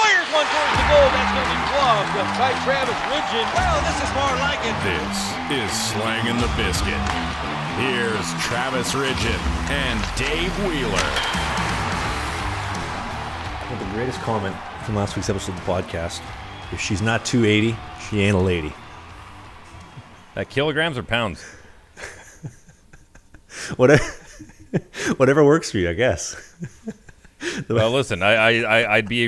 Fires one towards the goal. That's going to be gloved by Travis Ridgen. Well, this is more like it. This is Slangin The Bizkit. Here's Travis Ridgen and Dave Wheeler. Well, the greatest comment from last week's episode of the podcast: if she's not 280, she ain't a lady. Kilograms or pounds? Whatever works for you, I guess. Well, listen, I'd be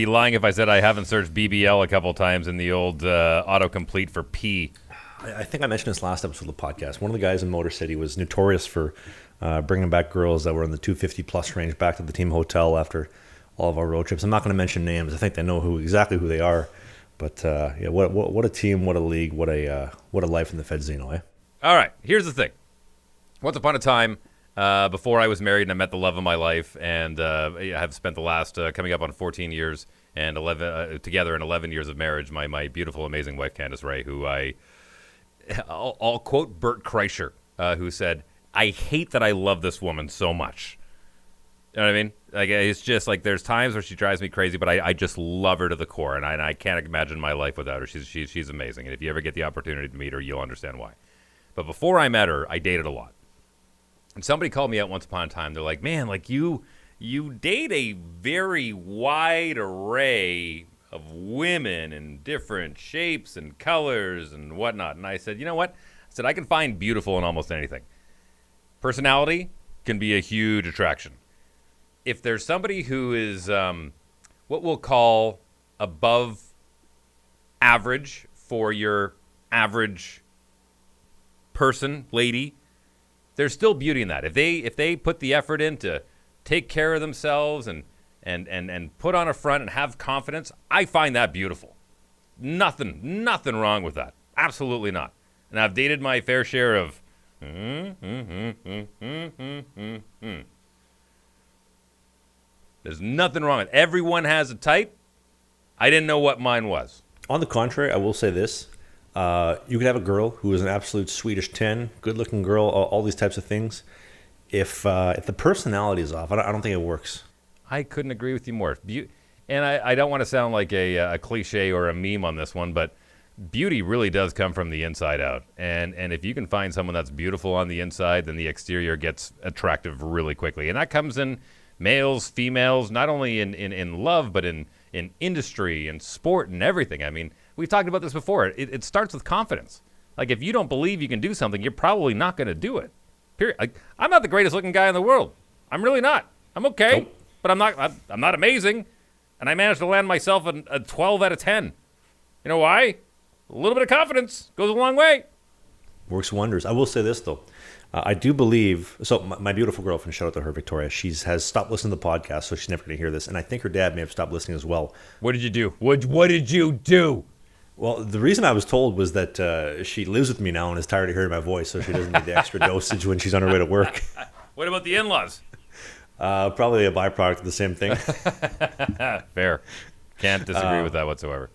lying if I said I haven't searched BBL a couple times in the old autocomplete for P. I think I mentioned this last episode of the podcast. One of the guys in Motor City was notorious for bringing back girls that were in the 250 plus range back to the team hotel after all of our road trips. I'm not going to mention names. I think they know exactly who they are. But yeah, what a team, what a league, what a life in the Fedzino, eh? All right, here's the thing. Once upon a time, before I was married and I met the love of my life, and I have spent the last coming up on 14 years and 11 together in 11 years of marriage. My beautiful, amazing wife Candace Ray, who I'll quote Bert Kreischer, who said, "I hate that I love this woman so much." You know what I mean? Like, it's just like there's times where she drives me crazy, but I just love her to the core, and I can't imagine my life without her. She's amazing, and if you ever get the opportunity to meet her, you'll understand why. But before I met her, I dated a lot. And somebody called me out once upon a time. They're like, "Man, like you date a very wide array of women in different shapes and colors and whatnot." And I said, "You know what?" I said, "I can find beautiful in almost anything. Personality can be a huge attraction. If there's somebody who is what we'll call above average for your average person, lady, there's still beauty in that. If they put the effort in to take care of themselves and put on a front and have confidence, I find that beautiful. Nothing wrong with that. Absolutely not. And I've dated my fair share of There's nothing wrong with it. Everyone has a type. I didn't know what mine was. On the contrary, I will say this. You could have a girl who is an absolute Swedish 10, good-looking girl, all these types of things. If the personality is off, I don't think it works. I couldn't agree with you more. And I don't want to sound like a cliche or a meme on this one, but beauty really does come from the inside out. And if you can find someone that's beautiful on the inside, then the exterior gets attractive really quickly. And that comes in males, females, not only in love, but in industry and sport and everything. I mean, we've talked about this before. It starts with confidence. Like, if you don't believe you can do something, you're probably not going to do it. Period. Like, I'm not the greatest looking guy in the world. I'm really not. I'm okay, nope. But I'm not amazing. And I managed to land myself a 12 out of 10. You know why? A little bit of confidence goes a long way. Works wonders. I will say this, though. I do believe, so my beautiful girlfriend, shout out to her, Victoria, has stopped listening to the podcast, so she's never going to hear this. And I think her dad may have stopped listening as well. What did you do? What did you do? Well, the reason I was told was that she lives with me now and is tired of hearing my voice, so she doesn't need the extra dosage when she's on her way to work. What about the in-laws? Probably a byproduct of the same thing. Fair. Can't disagree with that whatsoever.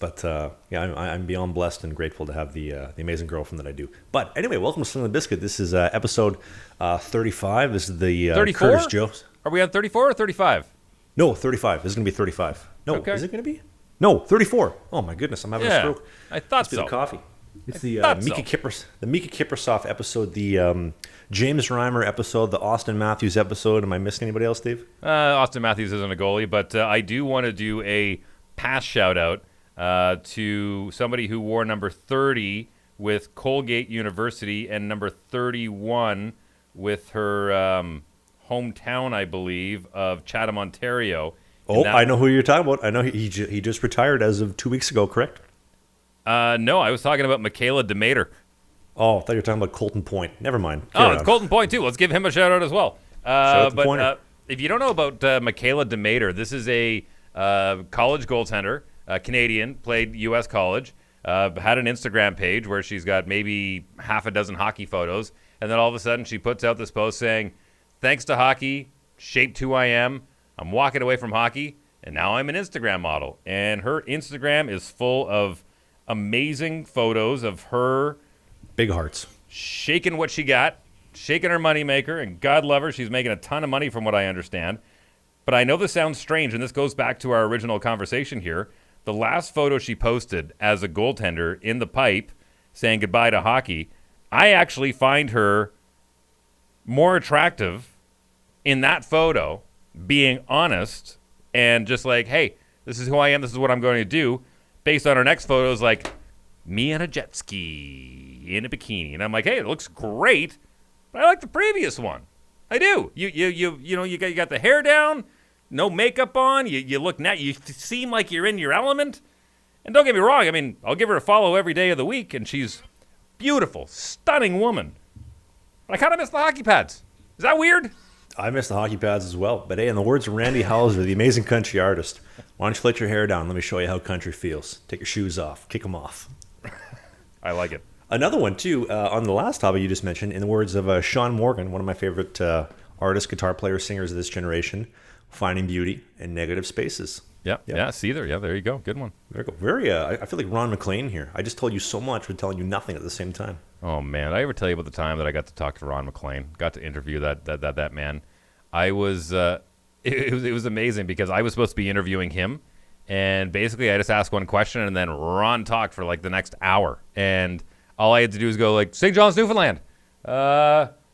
But yeah, I'm beyond blessed and grateful to have the amazing girlfriend that I do. But anyway, welcome to Slangin The Bizkit. This is episode 35. This is the Curtis Joe. Are we on 34 or 35? No, 35. This is going to be 35. No, okay. Is it going to be? No, 34. Oh my goodness, I'm having a stroke. I thought so. The coffee. It's the Mika Kiprusoff episode, the James Reimer episode, the Austin Matthews episode. Am I missing anybody else, Steve? Austin Matthews isn't a goalie, but I do want to do a pass shout out to somebody who wore number 30 with Colgate University and number 31 with her hometown, I believe, of Chatham, Ontario. Oh, I know who you're talking about. I know he just retired as of 2 weeks ago, correct? No, I was talking about Mikayla Demaiter. Oh, I thought you were talking about Colton Point. Never mind. It's Colton Point, too. Let's give him a shout-out as well. But if you don't know about Mikayla Demaiter, this is a college goaltender, Canadian, played U.S. college, had an Instagram page where she's got maybe half a dozen hockey photos, and then all of a sudden she puts out this post saying, "Thanks to hockey, shaped who I am. I'm walking away from hockey, and now I'm an Instagram model." And her Instagram is full of amazing photos of her big hearts shaking what she got, shaking her moneymaker, and God love her, she's making a ton of money from what I understand. but I know this sounds strange, and this goes back to our original conversation here. The last photo she posted as a goaltender in the pipe saying goodbye to hockey, I actually find her more attractive in that photo, being honest and just like, hey, this is who I am, this is what I'm going to do, based on her next photos, like me on a jet ski in a bikini. And I'm like, hey, it looks great, but I like the previous one. I do. You got the hair down, no makeup on, you look you seem like you're in your element. And don't get me wrong, I mean, I'll give her a follow every day of the week, and she's beautiful, stunning woman. But I kind of miss the hockey pads. Is that weird? I miss the hockey pads as well. But hey, in the words of Randy Hauser, the amazing country artist, why don't you let your hair down? Let me show you how country feels. Take your shoes off. Kick them off. I like it. Another one, too, on the last topic you just mentioned, in the words of Sean Morgan, one of my favorite artists, guitar players, singers of this generation, finding beauty in negative spaces. Yeah, see there. Yeah, there you go. Good one. Very cool. Very, I feel like Ron McLean here. I just told you so much, but telling you nothing at the same time. Oh, man. Did I ever tell you about the time that I got to talk to Ron McLean? Got to interview that man. I was, it was amazing because I was supposed to be interviewing him. And basically, I just asked one question, and then Ron talked for like the next hour. And all I had to do was go like, St. John's, Newfoundland,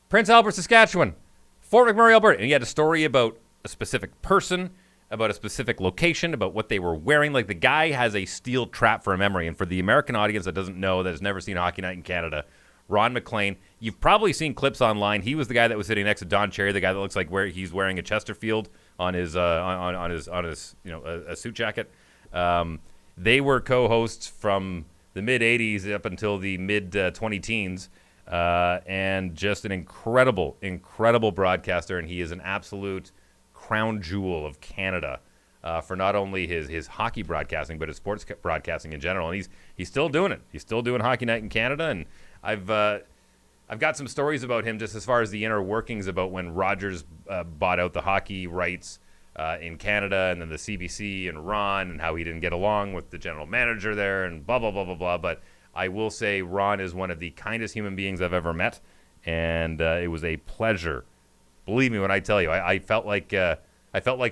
Prince Albert, Saskatchewan, Fort McMurray, Alberta. And he had a story about a specific person, about a specific location, about what they were wearing. Like, the guy has a steel trap for a memory. And for the American audience that doesn't know, that has never seen Hockey Night in Canada, Ron McLean, you've probably seen clips online. He was the guy that was sitting next to Don Cherry, the guy that looks like he's wearing a Chesterfield on his a suit jacket. They were co-hosts from the mid 80s up until the mid 20-teens, and just an incredible broadcaster. And he is an absolute crown jewel of Canada for not only his hockey broadcasting, but his sports broadcasting in general. And he's still doing it. He's still doing Hockey Night in Canada. And I've got some stories about him just as far as the inner workings about when Rogers bought out the hockey rights in Canada, and then the CBC and Ron, and how he didn't get along with the general manager there, and blah, blah, blah, blah, blah. But I will say Ron is one of the kindest human beings I've ever met, and it was a pleasure. Believe me when I tell you, I felt like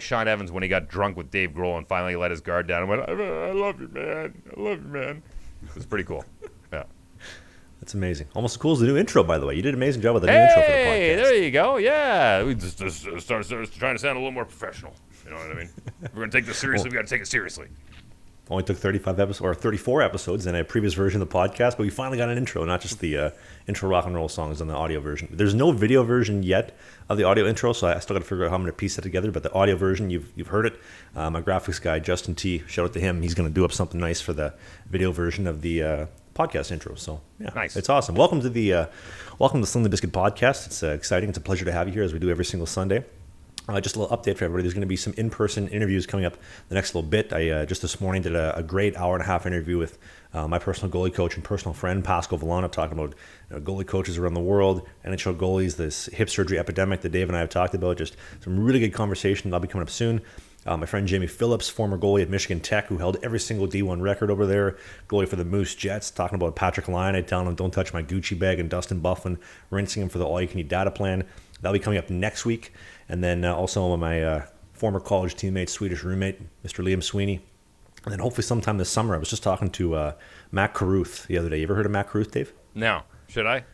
Sean Evans when he got drunk with Dave Grohl and finally let his guard down and went, I love you, man. I love you, man. It was pretty cool. Yeah. That's amazing. Almost as cool as the new intro, by the way. You did an amazing job with the new intro for the podcast. Hey, there you go. Yeah. We just start trying to sound a little more professional. You know what I mean? If we're going to take this seriously, we got to take it seriously. Only took 35 episodes or 34 episodes in a previous version of the podcast, but we finally got an intro, not just the intro rock and roll songs on the audio version. There's no video version yet of the audio intro, so I still got to figure out how I'm going to piece that together. But the audio version, you've heard it. My graphics guy, Justin T, shout out to him. He's going to do up something nice for the video version of the podcast intro. So yeah, nice. It's awesome. Welcome to Slangin The Bizkit podcast. It's exciting. It's a pleasure to have you here as we do every single Sunday. Just a little update for everybody. There's going to be some in-person interviews coming up the next little bit. I just this morning did a great hour-and-a-half interview with my personal goalie coach and personal friend, Pascal Villana, talking about goalie coaches around the world, NHL goalies, this hip surgery epidemic that Dave and I have talked about. Just some really good conversation. That'll be coming up soon. My friend Jamie Phillips, former goalie at Michigan Tech, who held every single D1 record over there, goalie for the Moose Jets, talking about Patrick Laine, telling him don't touch my Gucci bag, and Dustin Bufflin rinsing him for the all-you-can-eat data plan. That'll be coming up next week. And then also my former college teammate, Swedish roommate, Mr. Liam Sweeney. And then hopefully sometime this summer, I was just talking to Matt Carruth the other day. You ever heard of Matt Carruth, Dave? No. Should I?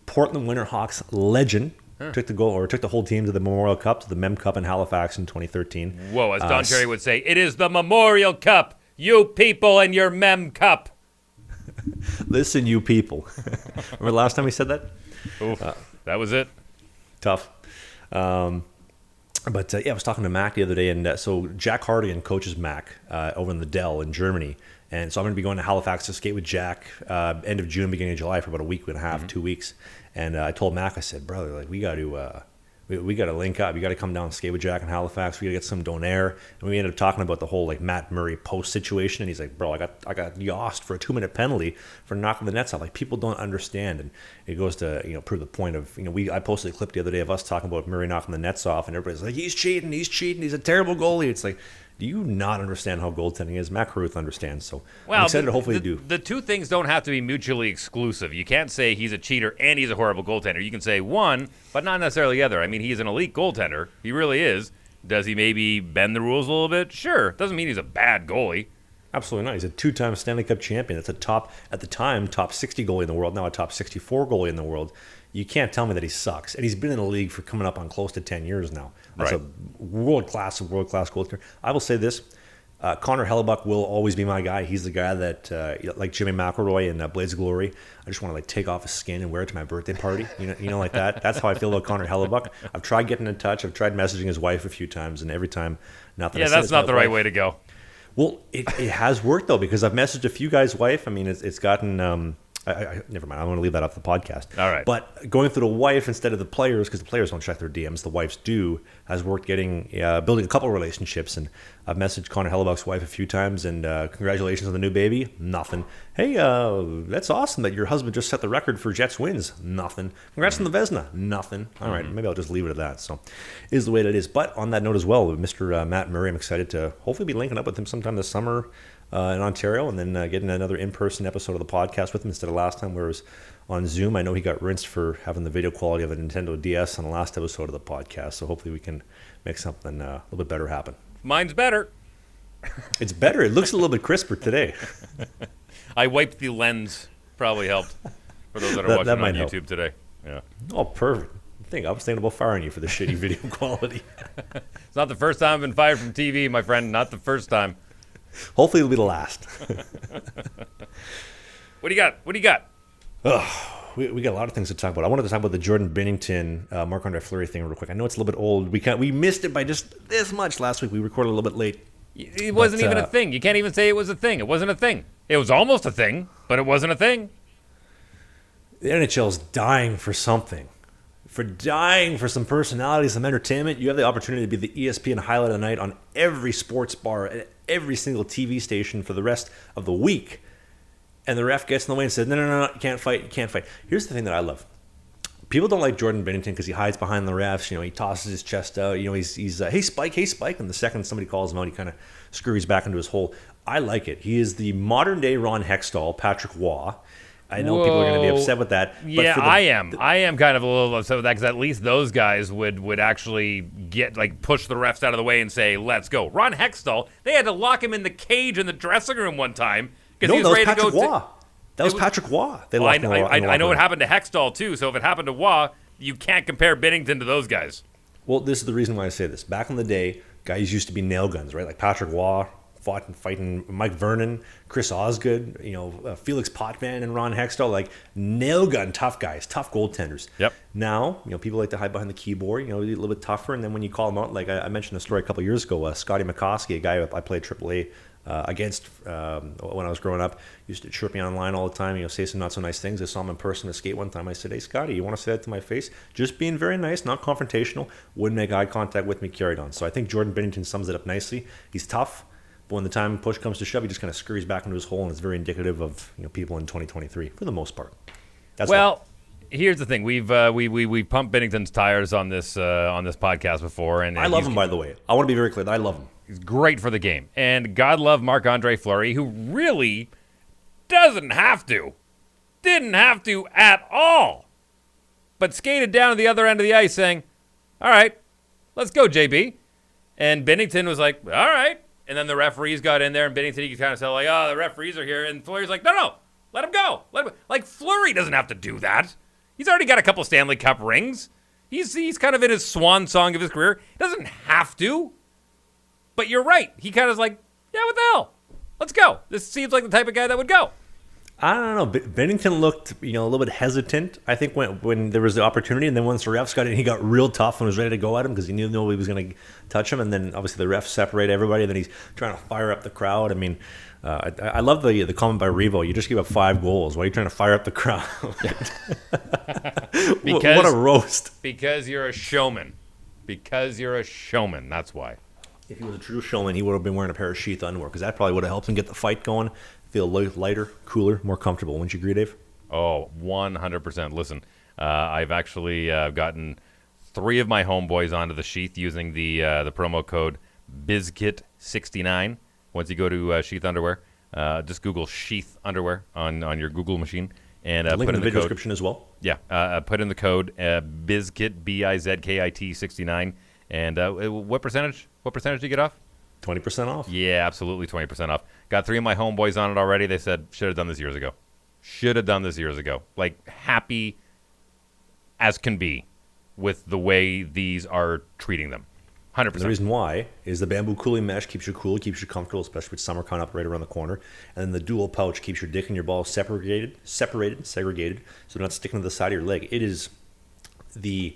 Portland Winterhawks legend. Took the whole team to the Memorial Cup, to the Mem Cup in Halifax in 2013. Whoa, as Don Cherry would say, it is the Memorial Cup, you people and your Mem Cup. Listen, you people. Remember last time we said that? Oof, that was it. Tough. But I was talking to Mac the other day, and so Jack Hardigan coaches Mac over in the Dell in Germany. And so I'm going to be going to Halifax to skate with Jack end of June, beginning of July for about a week and a half, 2 weeks. And I told Mac, I said, brother, like we got to link up. You got to come down and skate with Jack in Halifax. We got to get some donair. And we ended up talking about the whole like Matt Murray post situation. And he's like, bro, I got yossed for a 2-minute penalty for knocking the nets out. Like people don't understand. And it goes to prove the point of I posted a clip the other day of us talking about Murray knocking the nets off, and everybody's like, he's cheating, he's a terrible goalie. It's like, do you not understand how goaltending is? Matt Carruth understands. So I'm excited to hopefully do. The two things don't have to be mutually exclusive. You can't say he's a cheater and he's a horrible goaltender. You can say one, but not necessarily the other. I mean, he's an elite goaltender. He really is. Does he maybe bend the rules a little bit? Sure. Doesn't mean he's a bad goalie. Absolutely not. He's a 2-time Stanley Cup champion. That's at the time, top 60 goalie in the world, now a top 64 goalie in the world. You can't tell me that he sucks. And he's been in the league for coming up on close to 10 years now. That's Right. a world-class goaltender. I will say this. Connor Hellebuck will always be my guy. He's the guy that, like Jimmy McElroy in Blades of Glory, I just want to like take off his skin and wear it to my birthday party. You know, like that. That's how I feel about Connor Hellebuck. I've tried getting in touch. I've tried messaging his wife a few times, and every time, nothing. Yeah, that's not the right way to go. Well, it has worked though, because I've messaged a few guys' wife. I mean, it's gotten. Never mind. I want to leave that off the podcast. All right. But going through the wife instead of the players, because the players don't check their DMs, the wives do, has worked building a couple of relationships. And I've messaged Connor Hellebuck's wife a few times, and congratulations on the new baby. Nothing. Hey, that's awesome that your husband just set the record for Jets wins. Nothing. Congrats on the Vezina. Nothing. All right. Maybe I'll just leave it at that. So, is the way it is. But on that note as well, Mr. Matt Murray, I'm excited to hopefully be linking up with him sometime this summer. In Ontario, and then getting another in-person episode of the podcast with him instead of last time where it was on Zoom. I know he got rinsed for having the video quality of a Nintendo DS on the last episode of the podcast, so hopefully we can make something a little bit better happen. Mine's better. It's better. It looks a little bit crisper today. I wiped the lens. Probably helped for those that are watching on YouTube help today. Yeah. Oh, perfect. I was thinking about firing you for the shitty video quality. It's not the first time I've been fired from TV, my friend. Not the first time. Hopefully it'll be the last. What do you got? What do you got? We got a lot of things to talk about. I wanted to talk about the Jordan Binnington, Marc Andre Fleury thing real quick. I know it's a little bit old. We missed it by just this much last week. We recorded a little bit late. It wasn't even a thing. You can't even say it was a thing. It wasn't a thing. It was almost a thing, but it wasn't a thing. The NHL's dying for something. Dying for some personality, some entertainment. You have the opportunity to be the ESPN highlight of the night on every sports bar and every single TV station for the rest of the week. And the ref gets in the way and says, no, you can't fight. Here's the thing that I love. People don't like Jordan Binnington because he hides behind the refs. He tosses his chest out. He's hey, Spike. And the second somebody calls him out, he kind of scurries back into his hole. I like it. He is the modern-day Ron Hextall, Patrick Waugh. I know people are going to be upset with that. But yeah, I am. I am kind of a little upset with that because at least those guys would actually push the refs out of the way and say, let's go. Ron Hextall, they had to lock him in the cage in the dressing room one time because he was ready to go. That was Patrick Waugh. They well, locked him I know what happened to Hextall too, so if it happened to Waugh, you can't compare Binnington to those guys. Well, this is the reason why I say this. Back in the day, guys used to be nail guns, right? Like Patrick Waugh fighting Mike Vernon, Chris Osgood, Felix Potvin and Ron Hextall, like nail gun tough guys, tough goaltenders. Yep. Now, people like to hide behind the keyboard, a little bit tougher, and then when you call them out, like I mentioned a story a couple of years ago, Scotty McCoskey, a guy I played AAA against when I was growing up, used to chirp me online all the time, say some not so nice things. I saw him in person at skate one time. I said, hey, Scotty, you want to say that to my face? Just being very nice, not confrontational, wouldn't make eye contact with me, carried on. So I think Jordan Binnington sums it up nicely. He's tough. But when the time push comes to shove, he just kind of scurries back into his hole, and it's very indicative of people in 2023 for the most part. Here's the thing: we pumped Binnington's tires on this podcast before, and I love him, by the way. I want to be very clear that I love him. He's great for the game, and God love Marc Andre Fleury, who really didn't have to at all, but skated down to the other end of the ice, saying, "All right, let's go, JB," and Binnington was like, "All right." And then the referees got in there, and Binnington, you could kind of tell, like, oh, the referees are here. And Fleury's like, no, let him go. Like, Fleury doesn't have to do that. He's already got a couple Stanley Cup rings. He's kind of in his swan song of his career. He doesn't have to. But you're right. He kind of is like, yeah, what the hell? Let's go. This seems like the type of guy that would go. I don't know. Binnington looked, a little bit hesitant, I think, when there was the opportunity. And then once the refs got in, he got real tough and was ready to go at him because he knew nobody was going to touch him. And then, obviously, the refs separate everybody. And then he's trying to fire up the crowd. I mean, I love the comment by Revo. You just gave up 5 goals. Why are you trying to fire up the crowd? What a roast. Because you're a showman. That's why. If he was a true showman, he would have been wearing a pair of Sheath underwear because that probably would have helped him get the fight going. Feel lighter, cooler, more comfortable. Wouldn't you agree, Dave? Oh, 100%. Listen, I've actually gotten 3 of my homeboys onto the Sheath using the promo code BIZKIT69. Once you go to Sheath Underwear, just Google Sheath Underwear on your Google machine. And link put in the video description as well. Yeah, put in the code BIZKIT, BIZKIT 69, And what percentage? What percentage do you get off? 20% off. Yeah, absolutely 20% off. Got 3 of my homeboys on it already. They said, should have done this years ago. Should have done this years ago. Like, happy as can be with the way these are treating them. 100%. The reason why is the bamboo cooling mesh keeps you cool, keeps you comfortable, especially with summer coming up right around the corner. And then the dual pouch keeps your dick and your balls segregated, so they're not sticking to the side of your leg. It is the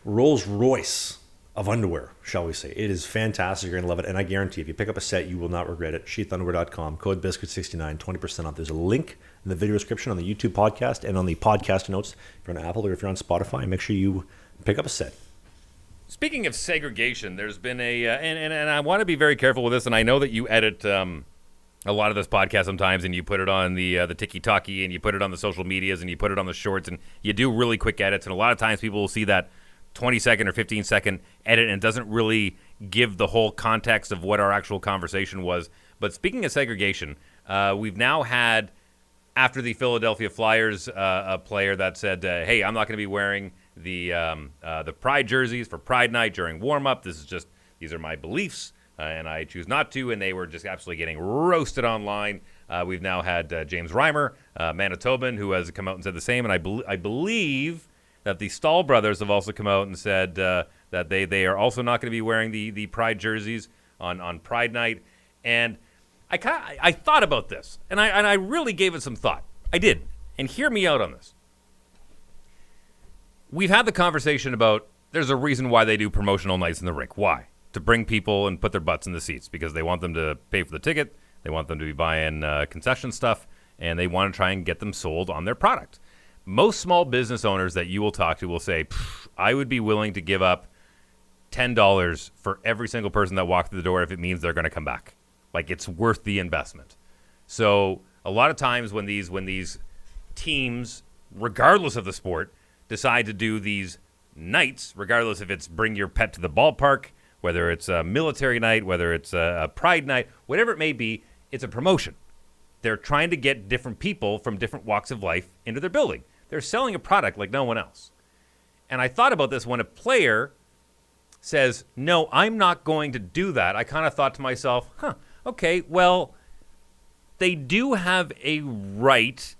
Rolls Royce of underwear, shall we say. It is fantastic. You're going to love it. And I guarantee if you pick up a set, you will not regret it. Sheathunderwear.com, code BISKIT69, 20% off. There's a link in the video description on the YouTube podcast and on the podcast notes. If you're on Apple or if you're on Spotify, make sure you pick up a set. Speaking of segregation, there's been and I want to be very careful with this, and I know that you edit a lot of this podcast sometimes, and you put it on the Tiki-Taki, and you put it on the social medias, and you put it on the shorts, and you do really quick edits, and a lot of times people will see that 20-second or 15-second edit, and it doesn't really give the whole context of what our actual conversation was. But speaking of segregation, we've now had, after the Philadelphia Flyers a player that said, hey, I'm not going to be wearing the Pride jerseys for Pride Night during warm-up. These are my beliefs, and I choose not to, and they were just absolutely getting roasted online. We've now had James Reimer, Manitoban, who has come out and said the same, and I believe that the Stahl brothers have also come out and said that they are also not going to be wearing the Pride jerseys on Pride Night. And I thought about this, and I really gave it some thought. I did, and hear me out on this. We've had the conversation about there's a reason why they do promotional nights in the rink. Why? To bring people and put their butts in the seats because they want them to pay for the ticket, they want them to be buying concession stuff, and they want to try and get them sold on their product. Most small business owners that you will talk to will say, I would be willing to give up $10 for every single person that walked through the door if it means they're going to come back. Like, it's worth the investment. So a lot of times when these teams, regardless of the sport, decide to do these nights, regardless if it's bring your pet to the ballpark, whether it's a military night, whether it's a pride night, whatever it may be, it's a promotion. They're trying to get different people from different walks of life into their building. They're selling a product like no one else. And I thought about this when a player says, no, I'm not going to do that. I kind of thought to myself, okay, well, they do have a right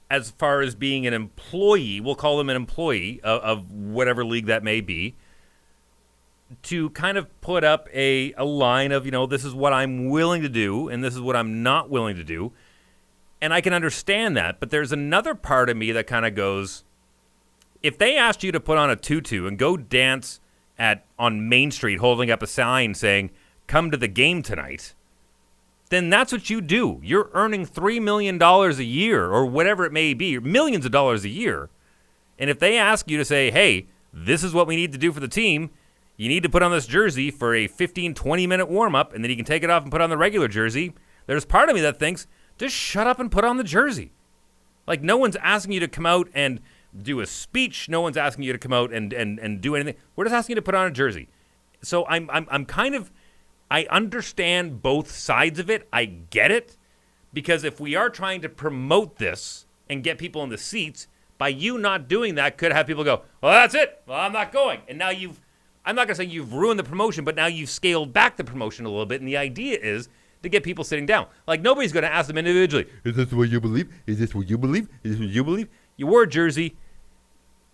as far as being an employee, we'll call them an employee of whatever league that may be, to kind of put up a line of, this is what I'm willing to do and this is what I'm not willing to do. And I can understand that, but there's another part of me that kind of goes, if they asked you to put on a tutu and go dance on Main Street holding up a sign saying, come to the game tonight, then that's what you do. You're earning $3 million a year or whatever it may be, millions of dollars a year. And if they ask you to say, hey, this is what we need to do for the team, you need to put on this jersey for a 15, 20-minute warm-up, and then you can take it off and put on the regular jersey, there's part of me that thinks, just shut up and put on the jersey. Like, no one's asking you to come out and do a speech. No one's asking you to come out and do anything. We're just asking you to put on a jersey. So I'm kind of, I understand both sides of it. I get it. Because if we are trying to promote this and get people in the seats, by you not doing that could have people go, well, that's it. Well, I'm not going. And now I'm not going to say you've ruined the promotion, but now you've scaled back the promotion a little bit. And the idea is to get people sitting down. Like, nobody's going to ask them individually, is this what you believe? Is this what you believe? Is this what you believe? You wore a jersey.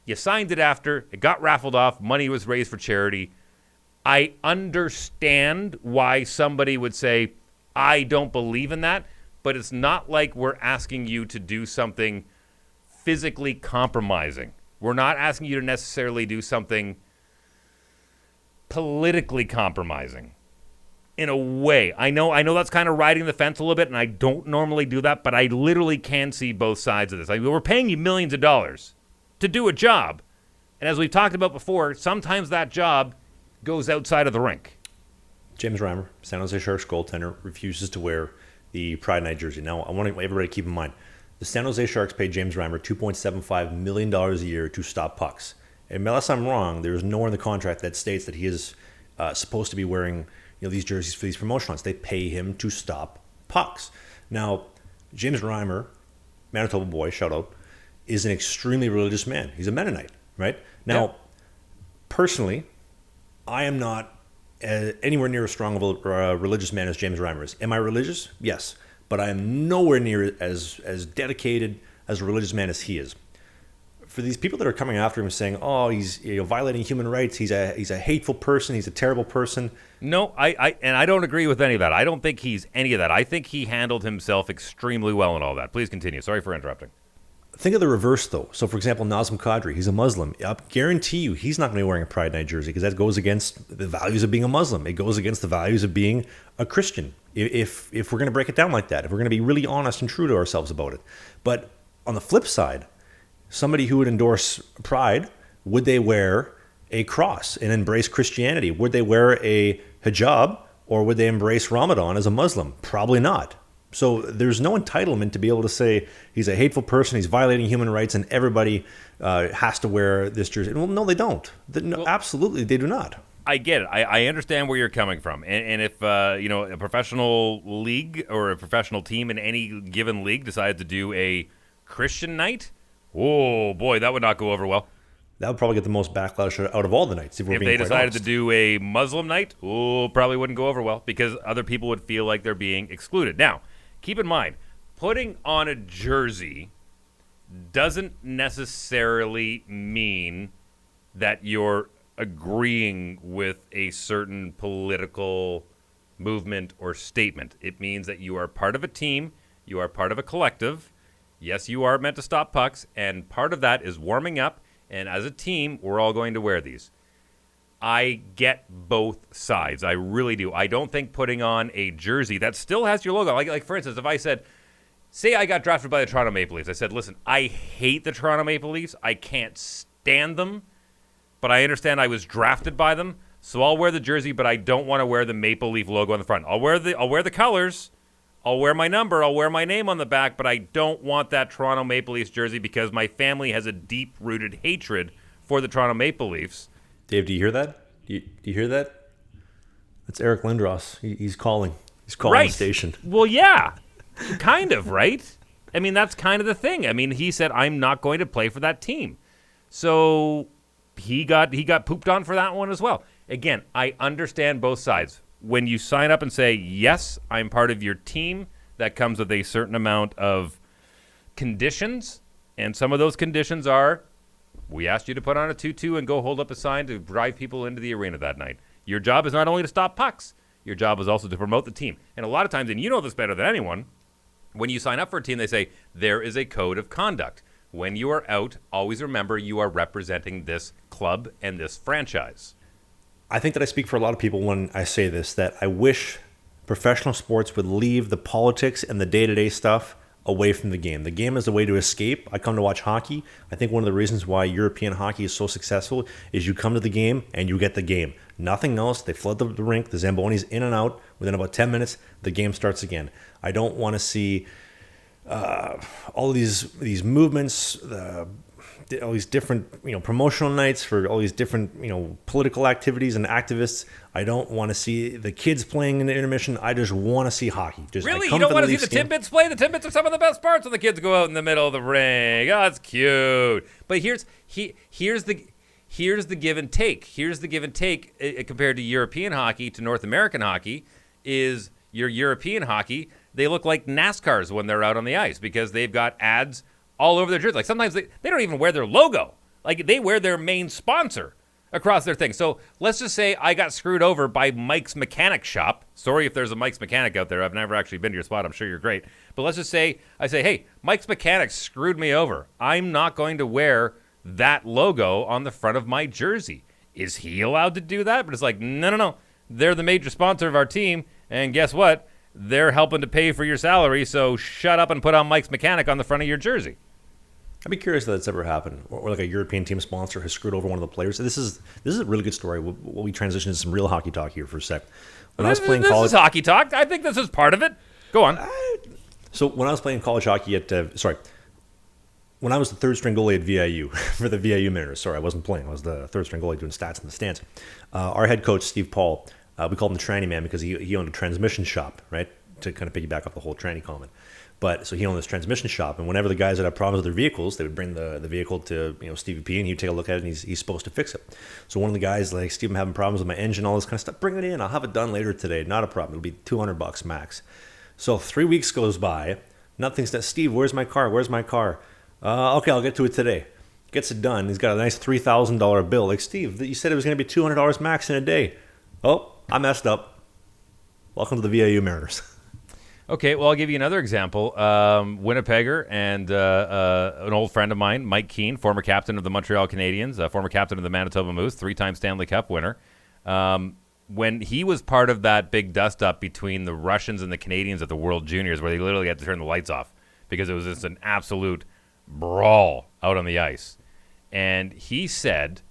You signed it after. It got raffled off. Money was raised for charity. I understand why somebody would say, I don't believe in that, but it's not like we're asking you to do something physically compromising. We're not asking you to necessarily do something politically compromising. In a way, I know that's kind of riding the fence a little bit, and I don't normally do that, but I literally can see both sides of this. We're paying you millions of dollars to do a job, and as we've talked about before, sometimes that job goes outside of the rink. James Reimer, San Jose Sharks goaltender, refuses to wear the Pride Night jersey. Now, I want everybody to keep in mind, the San Jose Sharks paid James Reimer $2.75 million a year to stop pucks. And unless I'm wrong, there's nowhere in the contract that states that he is supposed to be wearing these jerseys for these promotional nights. They pay him to stop pucks. Now, James Reimer, Manitoba boy, shout out, is an extremely religious man. He's a Mennonite, right? Now, personally, I am not anywhere near as strong of a religious man as James Reimer is. Am I religious? Yes. But I am nowhere near as dedicated as a religious man as he is. For these people that are coming after him saying, "Oh, he's violating human rights. He's a hateful person. He's a terrible person." No, I don't agree with any of that. I don't think he's any of that. I think he handled himself extremely well and all that. Please continue. Sorry for interrupting. Think of the reverse, though. So, for example, Nazem Kadri, he's a Muslim. I guarantee you he's not going to be wearing a Pride Night jersey because that goes against the values of being a Muslim. It goes against the values of being a Christian, if we're going to break it down like that, if we're going to be really honest and true to ourselves about it. But on the flip side, somebody who would endorse Pride, would they wear a cross and embrace Christianity? Would they wear a hijab, or would they embrace Ramadan as a Muslim? Probably not. So there's no entitlement to be able to say he's a hateful person, he's violating human rights, and everybody has to wear this jersey. Well, no, they don't. Absolutely, they do not. I get it. I understand where you're coming from. And if, a professional league or a professional team in any given league decided to do a Christian night, oh, boy, that would not go over well. That would probably get the most backlash out of all the nights. If they decided to do a Muslim night, probably wouldn't go over well because other people would feel like they're being excluded. Now, keep in mind, putting on a jersey doesn't necessarily mean that you're agreeing with a certain political movement or statement. It means that you are part of a team, you are part of a collective. Yes, you are meant to stop pucks, and part of that is warming up, and as a team, we're all going to wear these. I get both sides. I really do. I don't think putting on a jersey that still has your logo, like for instance, if I said, say I got drafted by the Toronto Maple Leafs. I said, listen, I hate the Toronto Maple Leafs. I can't stand them, but I understand I was drafted by them, so I'll wear the jersey, but I don't want to wear the Maple Leaf logo on the front. I'll wear the colors. I'll wear my number. I'll wear my name on the back, but I don't want that Toronto Maple Leafs jersey because my family has a deep-rooted hatred for the Toronto Maple Leafs. Dave, do you hear that? Do you hear that? That's Eric Lindros. He's calling. He's calling right. The station. Well, yeah, kind of, right? I mean, that's kind of the thing. I mean, he said, I'm not going to play for that team. So he got pooped on for that one as well. Again, I understand both sides. When you sign up and say, yes, I'm part of your team, that comes with a certain amount of conditions. And some of those conditions are, we asked you to put on a tutu and go hold up a sign to drive people into the arena that night. Your job is not only to stop pucks, your job is also to promote the team. And a lot of times, and you know this better than anyone, when you sign up for a team, they say, there is a code of conduct. When you are out, always remember you are representing this club and this franchise. I think that I speak for a lot of people when I say this, that I wish professional sports would leave the politics and the day-to-day stuff away from the game. The game is a way to escape. I come to watch hockey. I think one of the reasons why European hockey is so successful is you come to the game and you get the game. Nothing else. They flood the rink. The Zambonis in and out. Within about 10 minutes, the game starts again. I don't want to see all these movements, all these different promotional nights for all these different political activities and activists. I don't want to see the kids playing in the intermission. I just want to see hockey. Really? You don't want to see the Timbits play? The Timbits are some of the best parts when the kids go out in the middle of the ring. Oh, it's cute. But here's the give and take. Here's the give and take compared to European hockey to North American hockey is your European hockey, they look like NASCARs when they're out on the ice because they've got ads all over their jersey. Like sometimes they don't even wear their logo. Like they wear their main sponsor across their thing. So let's just say I got screwed over by Mike's Mechanic Shop. Sorry if there's a Mike's Mechanic out there. I've never actually been to your spot. I'm sure you're great. But let's just say I say, hey, Mike's Mechanic screwed me over. I'm not going to wear that logo on the front of my jersey. Is he allowed to do that? But it's like, no. They're the major sponsor of our team. And guess what? They're helping to pay for your salary, so shut up and put on Mike's Mechanic on the front of your jersey. I'd be curious if that's ever happened, or like a European team sponsor has screwed over one of the players. This is a really good story. We'll be transitioning to some real hockey talk here for a sec. When I was playing college, this is hockey talk. I think this is part of it. Go on. So when I was playing college hockey when I was the third string goalie at VIU for the VIU Mariners. Sorry, I wasn't playing. I was the third string goalie doing stats in the stands. Our head coach Steve Paul, we called him the tranny man because he owned a transmission shop, right? to kind of piggyback off the whole tranny comment. But so he owned this transmission shop, and whenever the guys would have problems with their vehicles, they would bring the vehicle to Stevie P, and he'd take a look at it, and he's supposed to fix it. So one of the guys like, Steve, I'm having problems with my engine, all this kind of stuff. Bring it in. I'll have it done later today. Not a problem. It'll be $200 max. So 3 weeks goes by. Nothing's done. Steve, where's my car? Where's my car? Okay, I'll get to it today. Gets it done. He's got a nice $3,000 bill. Like, Steve, you said it was going to be $200 max in a day. Oh, I messed up. Welcome to the VIU Mariners. Okay, well, I'll give you another example. Winnipegger and an old friend of mine, Mike Keane, former captain of the Montreal Canadiens, former captain of the Manitoba Moose, 3-time Stanley Cup winner. When he was part of that big dust-up between the Russians and the Canadians at the World Juniors, where they literally had to turn the lights off because it was just an absolute brawl out on the ice. And he said,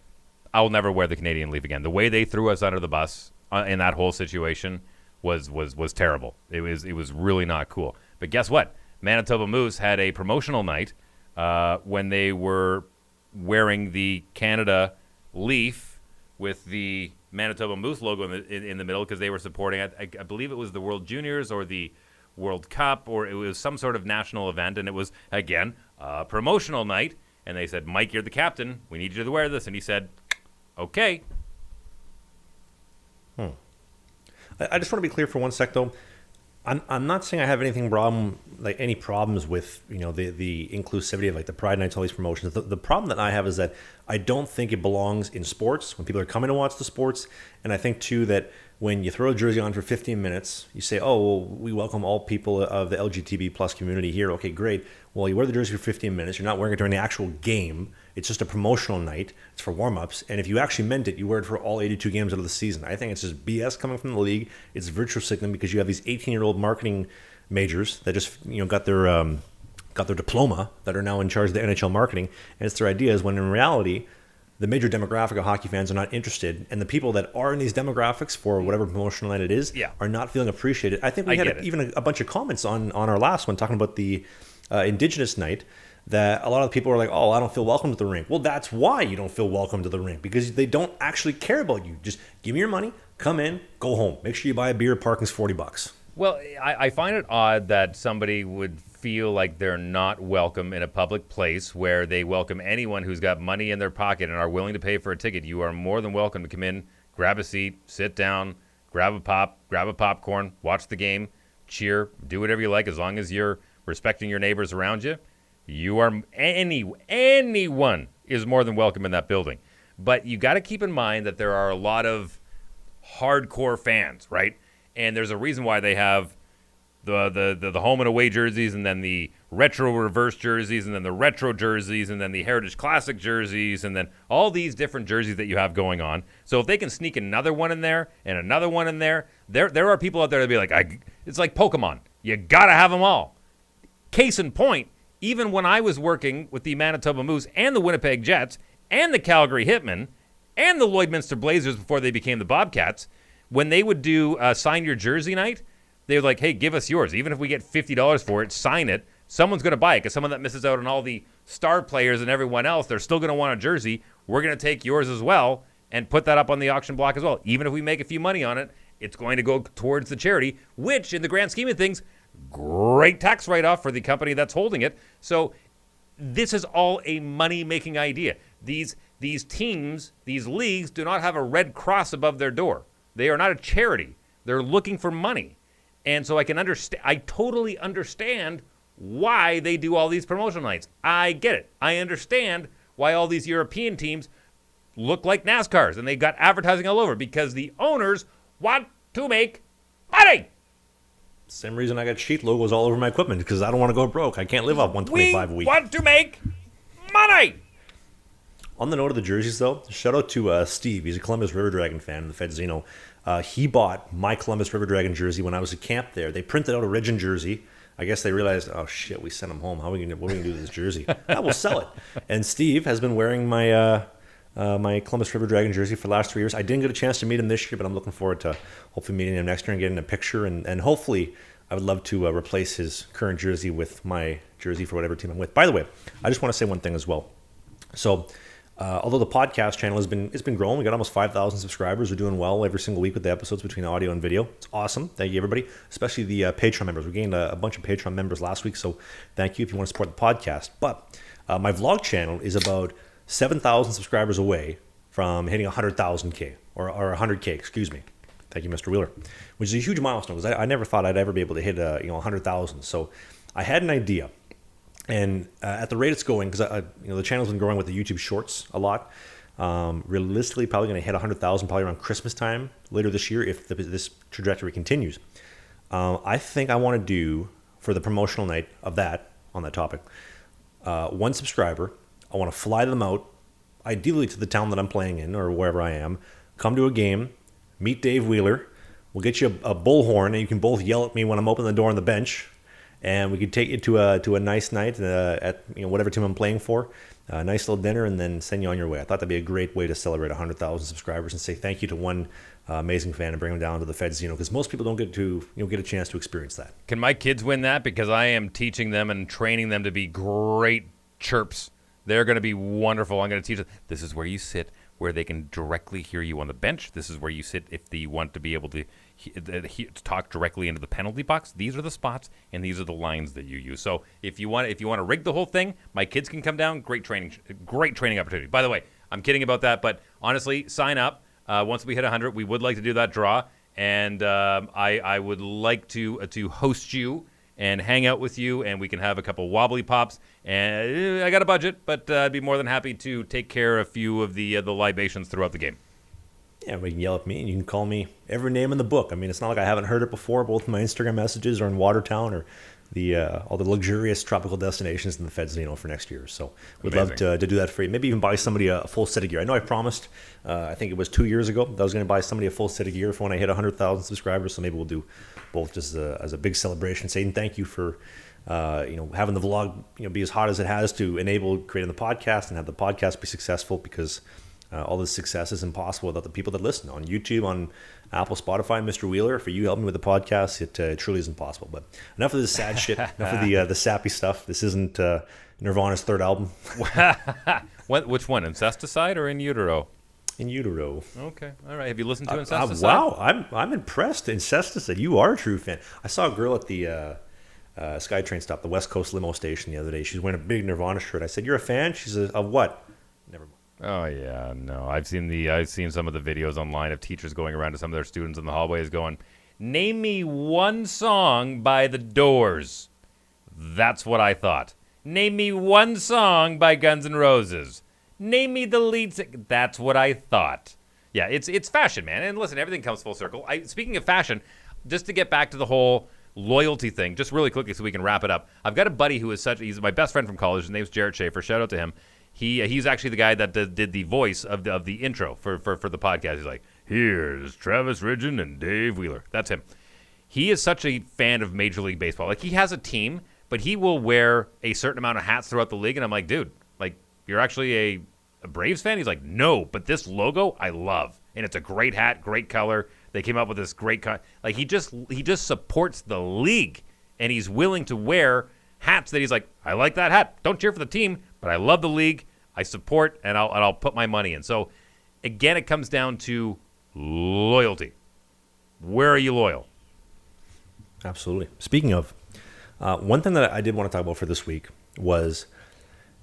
I'll never wear the Canadian leaf again. The way they threw us under the bus in that whole situation was terrible. It was really not cool. But guess what? Manitoba Moose had a promotional night when they were wearing the Canada leaf with the Manitoba Moose logo in the middle because they were supporting, I believe it was the World Juniors or the World Cup, or it was some sort of national event, and it was, again, a promotional night. And they said, Mike, you're the captain. We need you to wear this. And he said, okay. I just want to be clear for one sec, though. I'm not saying I have any problems with the inclusivity of like the Pride Nights, all these promotions. The problem that I have is that I don't think it belongs in sports when people are coming to watch the sports, and I think too that when you throw a jersey on for 15 minutes, you say, "Oh, well, we welcome all people of the LGBT plus community here." Okay, great. Well, you wear the jersey for 15 minutes. You're not wearing it during the actual game. It's just a promotional night. It's for warm-ups. And if you actually meant it, you wear it for all 82 games out of the season. I think it's just BS coming from the league. It's virtue signaling because you have these 18-year-old marketing majors that just got their diploma that are now in charge of the NHL marketing. And it's their ideas when in reality, the major demographic of hockey fans are not interested. And the people that are in these demographics for whatever promotional night it is are not feeling appreciated. I think we had even a bunch of comments on our last one talking about the Indigenous night, that a lot of people are like, oh, I don't feel welcome to the rink. Well, that's why you don't feel welcome to the rink, because they don't actually care about you. Just give me your money, come in, go home. Make sure you buy a beer, parking's $40. Well, I find it odd that somebody would feel like they're not welcome in a public place where they welcome anyone who's got money in their pocket and are willing to pay for a ticket. You are more than welcome to come in, grab a seat, sit down, grab a popcorn, watch the game, cheer, do whatever you like as long as you're respecting your neighbors around you. You are anyone is more than welcome in that building. But you got to keep in mind that there are a lot of hardcore fans, right? And there's a reason why they have the home and away jerseys, and then the retro reverse jerseys, and then the retro jerseys, and then the Heritage Classic jerseys, and then all these different jerseys that you have going on. So if they can sneak another one in there and another one in there, there are people out there that be like, it's like Pokemon. You got to have them all. Case in point, even when I was working with the Manitoba Moose and the Winnipeg Jets and the Calgary Hitmen and the Lloydminster Blazers before they became the Bobcats, when they would do sign your jersey night, they were like, hey, give us yours. Even if we get $50 for it, sign it. Someone's going to buy it, because someone that misses out on all the star players and everyone else, they're still going to want a jersey. We're going to take yours as well and put that up on the auction block as well. Even if we make a few money on it, it's going to go towards the charity, which in the grand scheme of things, great tax write-off for the company that's holding it. So this is all a money-making idea. These teams, these leagues, do not have a red cross above their door. They are not a charity. They're looking for money. And so I totally understand why they do all these promotional nights. I get it. I understand why all these European teams look like NASCARs and they got advertising all over, because the owners want to make money. Same reason I got Sheath logos all over my equipment, because I don't want to go broke. I can't live off $125 a week. We want to make money. On the note of the jerseys, though, shout out to Steve. He's a Columbus River Dragon fan in the Fedzino. He bought my Columbus River Dragon jersey when I was at camp there. They printed out a Regin jersey. I guess they realized, oh shit, we sent him home. What are we gonna do with this jersey? I will sell it. And Steve has been wearing my my Columbus River Dragon jersey for the last 3 years. I didn't get a chance to meet him this year, but I'm looking forward to hopefully meeting him next year and getting a picture. And hopefully, I would love to replace his current jersey with my jersey for whatever team I'm with. By the way, I just want to say one thing as well. So Although the podcast channel has been growing, we got almost 5,000 subscribers. We're doing well every single week with the episodes between audio and video. It's awesome. Thank you, everybody, especially the Patreon members. We gained a bunch of Patreon members last week, so thank you if you want to support the podcast. But my vlog channel is about 7,000 subscribers away from hitting 100,000K, or 100K, excuse me. Thank you, Mr. Wheeler, which is a huge milestone because I never thought I'd ever be able to hit 100,000. So I had an idea. And at the rate it's going, because the channel's been growing with the YouTube Shorts a lot. Realistically, probably going to hit 100,000 probably around Christmas time later this year if this trajectory continues. I think I want to do for the promotional night of that on that topic. One subscriber, I want to fly them out, ideally to the town that I'm playing in or wherever I am. Come to a game, meet Dave Wheeler. We'll get you a bullhorn, and you can both yell at me when I'm opening the door on the bench. And we could take you to a nice night at whatever team I'm playing for, a nice little dinner, and then send you on your way. I thought that'd be a great way to celebrate 100,000 subscribers and say thank you to one amazing fan and bring them down to the Feds, because most people don't get a chance to experience that. Can my kids win that? Because I am teaching them and training them to be great chirps. They're going to be wonderful. I'm going to teach them. This is where you sit, where they can directly hear you on the bench. This is where you sit if you want to be able to talk directly into the penalty box. These are the spots, and these are the lines that you use. So if you want to rig the whole thing, my kids can come down. Great training opportunity. By the way, I'm kidding about that, but honestly, sign up. Once we hit 100, we would like to do that draw, and I would like to host you and hang out with you, and we can have a couple wobbly pops. And I got a budget, but I'd be more than happy to take care of a few of the libations throughout the game. Yeah, we can yell at me, and you can call me every name in the book. I mean, it's not like I haven't heard it before, both in my Instagram messages or in Watertown or all the luxurious tropical destinations in the Feds, for next year. So we'd love to do that for you. Maybe even buy somebody a full set of gear. I know I promised, I think it was 2 years ago, that I was going to buy somebody a full set of gear for when I hit 100,000 subscribers. So maybe we'll do both just as a big celebration, saying thank you for having the vlog be as hot as it has to enable creating the podcast and have the podcast be successful, because all this success is impossible without the people that listen on YouTube, on Apple, Spotify. Mr. Wheeler, for you helping me with the podcast, it truly isn't possible. But enough of this sad shit, enough of the sappy stuff. This isn't Nirvana's third album. Which one, Incesticide or In Utero? In Utero. Okay, all right. Have you listened to Incesticide? Wow, I'm impressed. Incesticide, you are a true fan. I saw a girl at the SkyTrain stop, the West Coast limo station, the other day. She's wearing a big Nirvana shirt. I said, "You're a fan?" She says, "Of what?" Never mind. Oh yeah, no. I've seen some of the videos online of teachers going around to some of their students in the hallways going, "Name me one song by The Doors." That's what I thought. Name me one song by Guns N' Roses. Name me the lead singer. That's what I thought. Yeah, it's fashion, man. And listen, everything comes full circle. Speaking of fashion, just to get back to the whole loyalty thing, just really quickly so we can wrap it up. I've got a buddy who is he's my best friend from college. His name's Jarrett Schaefer. Shout out to him. He's actually the guy that did the voice of the intro for the podcast. He's like, here's Travis Ridgen and Dave Wheeler. That's him. He is such a fan of Major League Baseball. Like, he has a team, but he will wear a certain amount of hats throughout the league. And I'm like, dude, like, you're actually a Braves fan? He's like, no, but this logo I love. And it's a great hat, great color. They came up with this great like, he just supports the league, and he's willing to wear hats that he's like, I like that hat. Don't cheer for the team, but I love the league. I support, and I'll put my money in. So, again, it comes down to loyalty. Where are you loyal? Absolutely. Speaking of, one thing that I did want to talk about for this week was,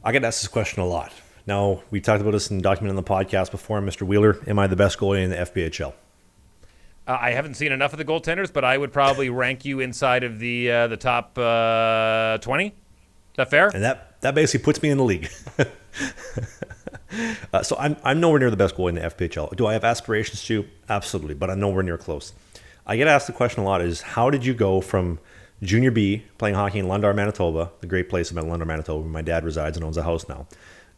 I get asked this question a lot. Now, we talked about this and documented on the podcast before. Mr. Wheeler, am I the best goalie in the FPHL? I haven't seen enough of the goaltenders, but I would probably rank you inside of the top 20. Is that fair? And that basically puts me in the league. So I'm nowhere near the best goalie in the FPHL. Do I have aspirations to? Absolutely, but I'm nowhere near close. I get asked the question a lot is, how did you go from junior B, playing hockey in Lundar, Manitoba, the great place about Lundar, Manitoba, where my dad resides and owns a house now,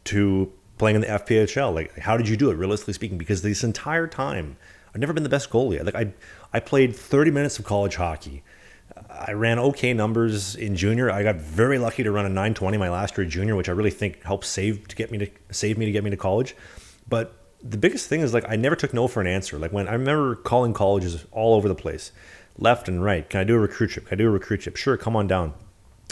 to playing in the FPHL? Like, how did you do it, realistically speaking? Because this entire time, I've never been the best goalie. Like, I played 30 minutes of college hockey. I ran okay numbers in junior. I got very lucky to run a 920 my last year at junior, which I really think helped save me to get me to college. But the biggest thing is, like, I never took no for an answer. Like, when I remember calling colleges all over the place, left and right. Can I do a recruit trip? Sure, come on down.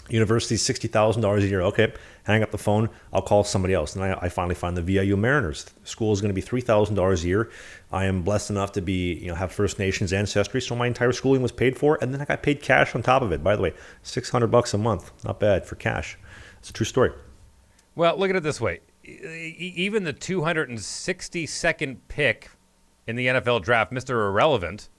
University's $60,000 a year. Okay, hang up the phone. I'll call somebody else. And I finally find the VIU Mariners. School is going to be $3,000 a year. I am blessed enough to be, have First Nations ancestry, so my entire schooling was paid for, and then I got paid cash on top of it. By the way, $600 a month, not bad for cash. It's a true story. Well, look at it this way: even the 262nd pick in the NFL draft, Mr. Irrelevant,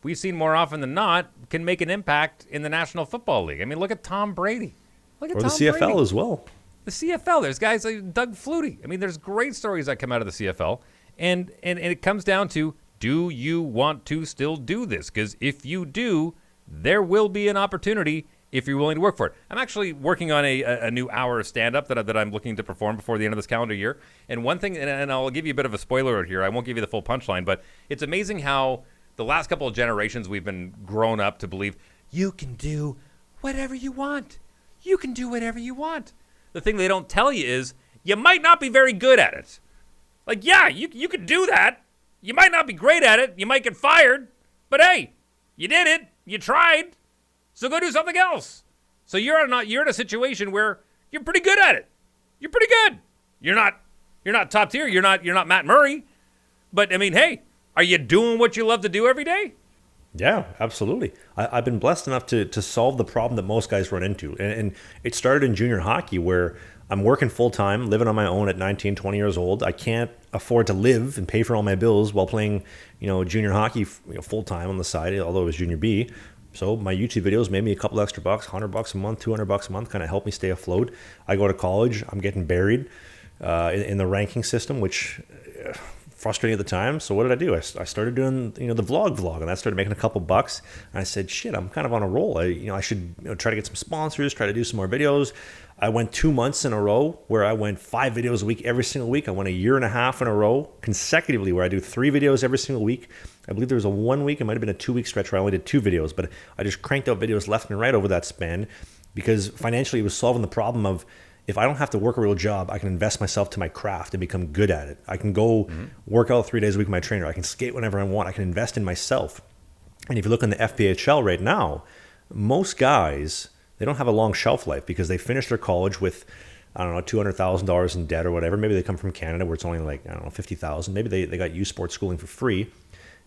we've seen more often than not, can make an impact in the National Football League. I mean, look at Tom Brady. Look at or Tom the CFL Brady. as well. The CFL, there's guys like Doug Flutie. I mean, there's great stories that come out of the CFL. And it comes down to, do you want to still do this? Because if you do, there will be an opportunity if you're willing to work for it. I'm actually working on a new hour of stand-up that I'm looking to perform before the end of this calendar year. And one thing, and I'll give you a bit of a spoiler here. I won't give you the full punchline, but it's amazing how the last couple of generations we've been grown up to believe you can do whatever you want. You can do whatever you want. The thing they don't tell you is you might not be very good at it. Like, yeah, you could do that. You might not be great at it. You might get fired. But hey, you did it. You tried. So go do something else. So you're in a situation where you're pretty good at it. You're pretty good. You're not top tier. You're not Matt Murray. But I mean, hey, are you doing what you love to do every day? Yeah, absolutely. I've been blessed enough to solve the problem that most guys run into. And it started in junior hockey where I'm working full-time, living on my own at 19, 20 years old. I can't afford to live and pay for all my bills while playing, junior hockey full-time on the side, although it was junior B. So my YouTube videos made me a couple extra bucks, $100 a month, $200 a month, kind of helped me stay afloat. I go to college. I'm getting buried in the ranking system, which frustrating at the time. So what did I do? I started doing, the vlog, and I started making a couple bucks. And I said, shit, I'm kind of on a roll. I should try to get some sponsors, try to do some more videos. I went 2 months in a row where I went 5 videos a week every single week. I went a year and a half in a row consecutively where I do 3 videos every single week. I believe there was a 1 week, it might have been a 2 week stretch where I only did 2 videos, but I just cranked out videos left and right over that span because financially it was solving the problem of if I don't have to work a real job, I can invest myself to my craft and become good at it. I can go work out 3 days a week with my trainer. I can skate whenever I want. I can invest in myself. And if you look in the FPHL right now, most guys, they don't have a long shelf life because they finish their college with, I don't know, $200,000 in debt or whatever. Maybe they come from Canada where it's only like, I don't know, $50,000. Maybe they got youth sports schooling for free.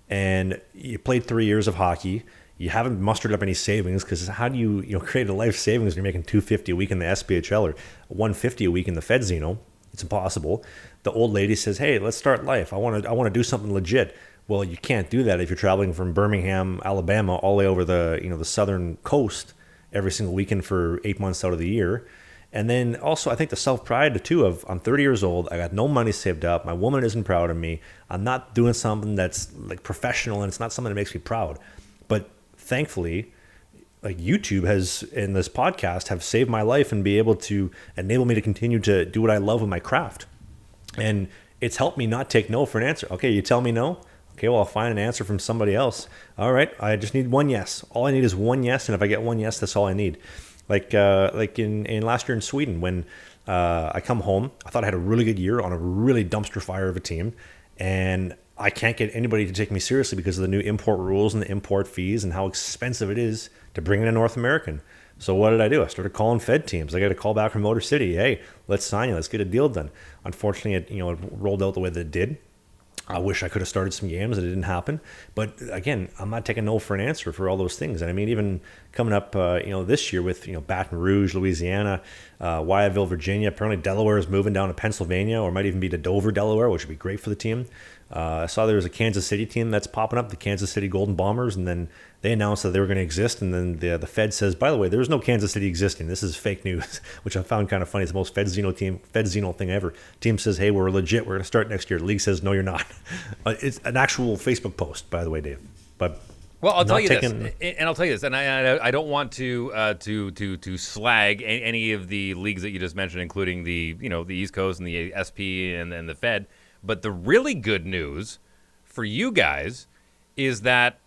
And you played 3 years of hockey. You haven't mustered up any savings because how do you create a life savings when you're making $250 a week in the SPHL or $150 a week in the Fedzino? It's impossible. The old lady says, "Hey, let's start life. I want to do something legit." Well, you can't do that if you're traveling from Birmingham, Alabama, all the way over the southern coast every single weekend for 8 months out of the year. And then also, I think the self-pride too of I'm 30 years old, I got no money saved up, my woman isn't proud of me, I'm not doing something that's like professional, and it's not something that makes me proud. But thankfully, like YouTube has, and this podcast have saved my life and be able to enable me to continue to do what I love with my craft. And it's helped me not take no for an answer. Okay, you tell me no. Okay, well, I'll find an answer from somebody else. All right, I just need one yes. All I need is one yes, and if I get one yes, that's all I need. Like in last year in Sweden, when I come home, I thought I had a really good year on a really dumpster fire of a team, and I can't get anybody to take me seriously because of the new import rules and the import fees and how expensive it is to bring in a North American. So what did I do? I started calling Fed teams. I got a call back from Motor City. Hey, let's sign you. Let's get a deal done. Unfortunately, it rolled out the way that it did. I wish I could have started some games. It didn't happen. But again, I'm not taking no for an answer for all those things. And I mean, even coming up, this year with, Baton Rouge, Louisiana, Wyethville, Virginia. Apparently Delaware is moving down to Pennsylvania, or might even be to Dover, Delaware, which would be great for the team. I saw there was a Kansas City team that's popping up, the Kansas City Golden Bombers, and then they announced that they were going to exist, and then the Fed says, by the way, there's no Kansas City existing. This is fake news, which I found kind of funny. It's the most Fedzino thing ever. Team says, hey, we're legit. We're going to start next year. The league says, no, you're not. It's an actual Facebook post, by the way, Dave. But well, I'll tell you this, and I don't want to slag any of the leagues that you just mentioned, including the the East Coast and the SP and the Fed. But the really good news for you guys is that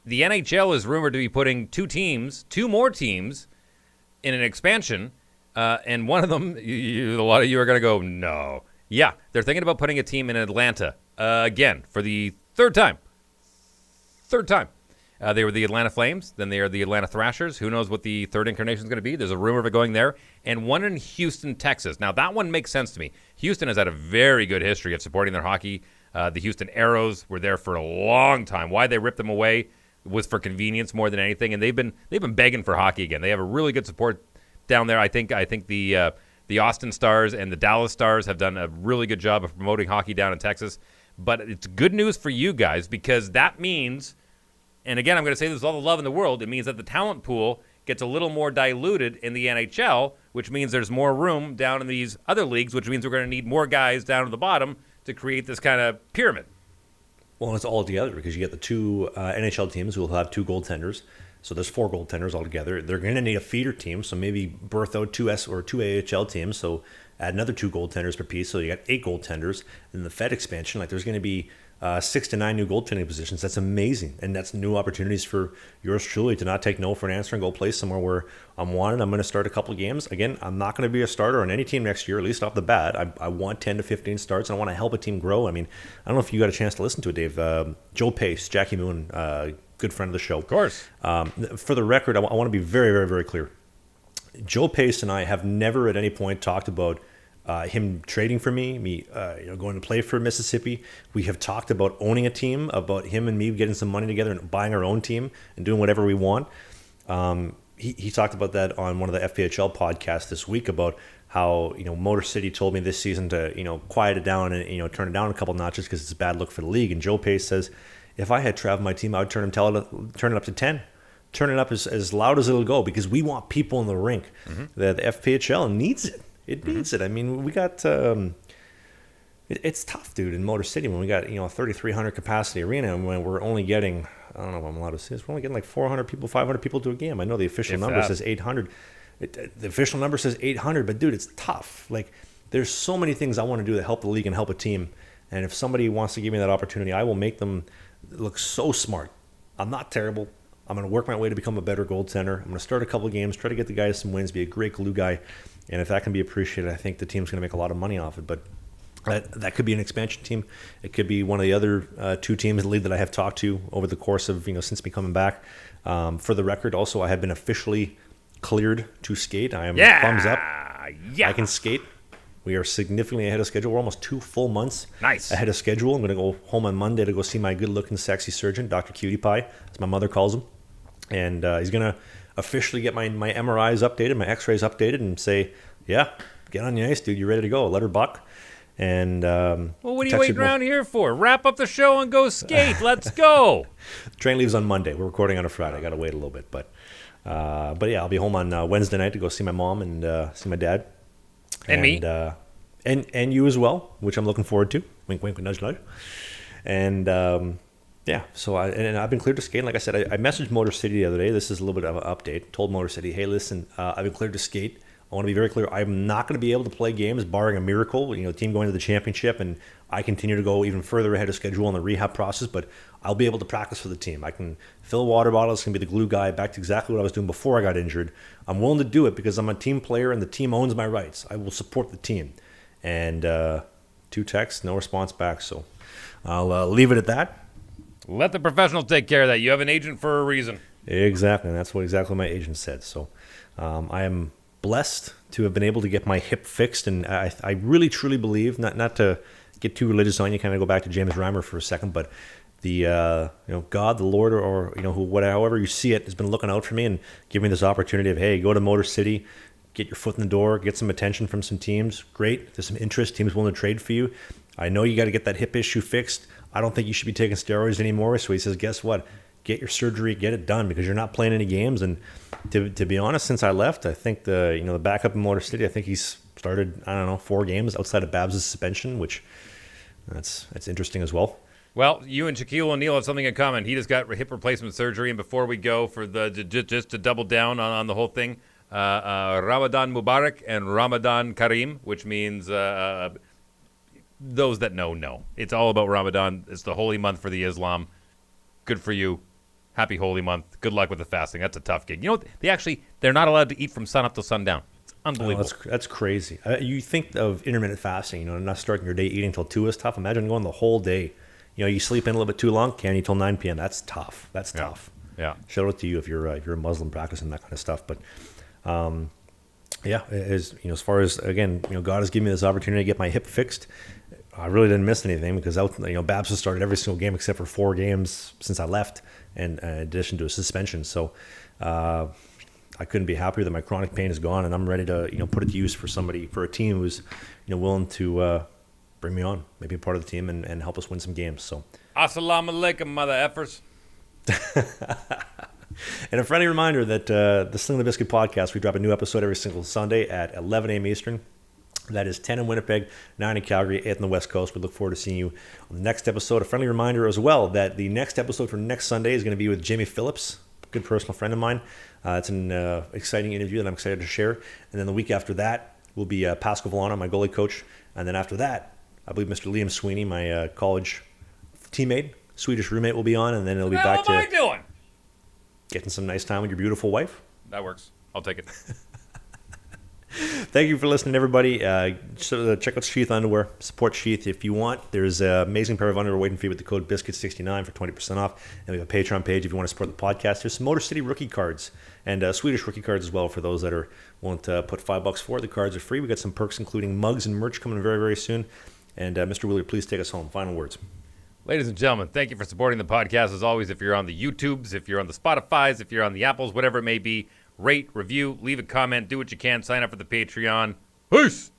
the NHL is rumored to be putting two more teams in an expansion, and one of them, a lot of you are going to go, no. Yeah, they're thinking about putting a team in Atlanta again for the third time. They were the Atlanta Flames. Then they are the Atlanta Thrashers. Who knows what the third incarnation is going to be? There's a rumor of it going there. And one in Houston, Texas. Now, that one makes sense to me. Houston has had a very good history of supporting their hockey. The Houston Aeros were there for a long time. Why they ripped them away was for convenience more than anything. And they've been begging for hockey again. They have a really good support down there. I think the Austin Stars and the Dallas Stars have done a really good job of promoting hockey down in Texas. But it's good news for you guys because that means, and again, I'm going to say this with all the love in the world, it means that the talent pool gets a little more diluted in the NHL, which means there's more room down in these other leagues, which means we're going to need more guys down at the bottom to create this kind of pyramid. Well, it's all together because you get the two NHL teams who will have 2 goaltenders. So there's 4 goaltenders altogether. They're going to need a feeder team, so maybe birth out 2 AHL teams. So add another 2 goaltenders per piece. So you got 8 goaltenders. In the Fed expansion, like there's going to be 6 to 9 new goaltending positions. That's amazing, and that's new opportunities for yours truly to not take no for an answer and go play somewhere where I'm wanted. I'm going to start a couple of games. Again, I'm not going to be a starter on any team next year, at least off the bat. I want 10 to 15 starts, and I want to help a team grow. I mean, I don't know if you got a chance to listen to it, Dave. Joe Pace, Jackie Moon, good friend of the show. Of course. For the record, I want to be very, very, very clear. Joe Pace and I have never at any point talked about him trading for me going to play for Mississippi. We have talked about owning a team, about him and me getting some money together and buying our own team and doing whatever we want. He talked about that on one of the FPHL podcasts this week about how, Motor City told me this season to, quiet it down and, turn it down a couple notches because it's a bad look for the league. And Joe Pace says, if I had Trav on my team, I would turn it up to 10. Turn it up as loud as it'll go because we want people in the rink. Mm-hmm. The FPHL needs it. It needs it. I mean, we got it's tough, dude, in Motor City when we got a 3,300 capacity arena and when we're only getting, I don't know what I'm allowed to say, we're only getting like 400 people, 500 people to a game. I know the official number says 800. The official number says 800, but dude, it's tough. Like, there's so many things I want to do to help the league and help a team. And if somebody wants to give me that opportunity, I will make them look so smart. I'm not terrible. I'm going to work my way to become a better goaltender. I'm going to start a couple of games, try to get the guys some wins, be a great glue guy. And if that can be appreciated, I think the team's going to make a lot of money off it. But that could be an expansion team. It could be one of the other 2 teams in the league that I have talked to over the course of, since me coming back. For the record, also, I have been officially cleared to skate. I am thumbs up. Yeah. I can skate. We are significantly ahead of schedule. We're almost 2 full months ahead of schedule. I'm going to go home on Monday to go see my good-looking, sexy surgeon, Dr. Cutie Pie, as my mother calls him. And he's going to officially get my MRIs updated, my X-rays updated, and say, yeah, get on the ice, dude. You're ready to go. Let her buck. And well, what are you waiting around here for? Wrap up the show and go skate. Let's go. The train leaves on Monday. We're recording on a Friday. I got to wait a little bit. But yeah, I'll be home on Wednesday night to go see my mom and see my dad. And me. And you as well, which I'm looking forward to. Wink, wink, nudge, nudge. And yeah, so I've been cleared to skate. Like I said, I messaged Motor City the other day. This is a little bit of an update. Told Motor City, hey, listen, I've been cleared to skate. I want to be very clear. I'm not going to be able to play games, barring a miracle. The team going to the championship, and I continue to go even further ahead of schedule in the rehab process. But I'll be able to practice for the team. I can fill water bottles. Can be the glue guy. Back to exactly what I was doing before I got injured. I'm willing to do it because I'm a team player, and the team owns my rights. I will support the team. And 2 texts, no response back. So I'll leave it at that. Let the professionals take care of that. You have an agent for a reason. Exactly, and that's what exactly my agent said. So I am blessed to have been able to get my hip fixed, and I really truly believe, not to get too religious on you, kind of go back to James Reimer for a second, but the God, the Lord, or however you see it, has been looking out for me and giving me this opportunity of, hey, go to Motor City, get your foot in the door, get some attention from some teams. Great, there's some interest, teams willing to trade for you. I know you got to get that hip issue fixed. I don't think you should be taking steroids anymore. So he says, guess what? Get your surgery, get it done, because you're not playing any games. And to be honest, since I left, I think the backup in Motor City, I think he's started, 4 games outside of Babs' suspension, which that's interesting as well. Well, you and Shaquille O'Neal have something in common. He just got hip replacement surgery, and before we go, for just to double down on the whole thing, Ramadan Mubarak and Ramadan Kareem, which means those that know. It's all about Ramadan. It's the holy month for the Islam. Good for you. Happy holy month. Good luck with the fasting. That's a tough gig. They're not allowed to eat from sun up to sundown. It's unbelievable. That's crazy. You think of intermittent fasting, not starting your day eating until 2 is tough. Imagine going the whole day. You sleep in a little bit too long, can't eat till 9 p.m. That's tough. That's tough. Yeah. shout out to you if you're a Muslim practicing that kind of stuff. But as you know, as far as again, God has given me this opportunity to get my hip fixed. I really didn't miss anything because Babs has started every single game except for 4 games since I left, and in addition to a suspension. So I couldn't be happier that my chronic pain is gone, and I'm ready to put it to use for a team who's willing to bring me on, maybe a part of the team, and help us win some games. So Assalamu alaikum, mother effers. And a friendly reminder that the Slangin The Bizkit podcast, we drop a new episode every single Sunday at 11 a.m. Eastern. That is 10 in Winnipeg, 9 in Calgary, 8 on the West Coast. We look forward to seeing you on the next episode. A friendly reminder as well that the next episode for next Sunday is going to be with Jamie Phillips, a good personal friend of mine. It's an exciting interview that I'm excited to share. And then the week after that will be Pascal Villano, my goalie coach. And then after that, I believe Mr. Liam Sweeney, my college teammate, Swedish roommate, will be on. And then it'll be back to doing? Getting some nice time with your beautiful wife. That works. I'll take it. Thank you for listening, everybody. Check out Sheath Underwear. Support Sheath if you want. There's an amazing pair of underwear waiting for you with the code BISKIT69 for 20% off. And we have a Patreon page if you want to support the podcast. There's some Motor City rookie cards and Swedish rookie cards as well for those that won't put $5 for it. The cards are free. We got some perks, including mugs and merch coming very, very soon. And Mr. Wheeler, please take us home. Final words. Ladies and gentlemen, thank you for supporting the podcast. As always, if you're on the YouTubes, if you're on the Spotifys, if you're on the Apples, whatever it may be, rate, review, leave a comment, do what you can, sign up for the Patreon. Peace!